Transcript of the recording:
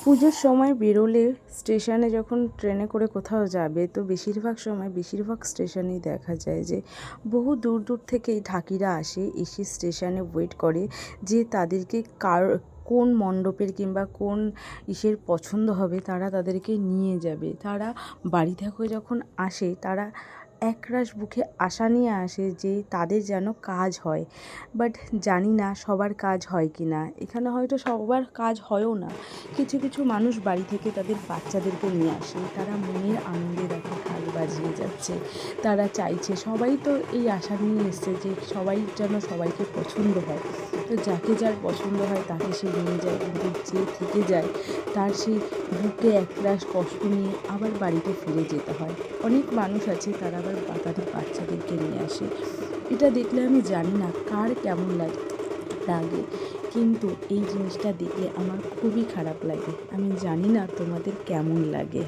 পুজোর সময় বেরোলে স্টেশনে যখন ট্রেনে করে কোথাও যাবে তো বেশিরভাগ সময় বেশিরভাগ স্টেশনেই দেখা যায় যে বহু দূর দূর থেকে এই ঠাকিরা এসে স্টেশনে ওয়েট করে যে তাদেরকে কোন মণ্ডপের কিংবা কোন ইসের পছন্দ হবে তারা তাদেরকে নিয়ে যাবে। তারা বাড়ি থেকে যখন আসে তারা একরাশ বুকে আশা নিয়ে আসে যে তাদের যেন কাজ হয়, বাট জানি না সবার কাজ হয় কি না। এখানে হয়তো সবার কাজ হয়ও না। কিছু কিছু মানুষ বাড়ি থেকে তাদের বাচ্চাদেরকে নিয়ে আসে, তারা মনের আনন্দে দেখো ঢাক বাজিয়ে যাচ্ছে। তারা চাইছে, সবাই তো এই আশা নিয়ে এসছে যে সবাই যেন সবাইকে পছন্দ হয়। তো যাকে যার পছন্দ হয় তাকে সে নিয়ে যায়, কিন্তু যে থেকে যায় তার সেই বুকে একরাশ কষ্ট নিয়ে আবার বাড়িতে ফিরে যেতে হয়। অনেক মানুষ আছে তারা আবার তাদের বাচ্চাদেরকে নিয়ে আসে। এটা দেখলে আমি জানি না কার কেমন লাগে, কিন্তু এই জিনিসটা দেখলে আমার খুবই খারাপ লাগে। আমি জানি না তোমাদের কেমন লাগে।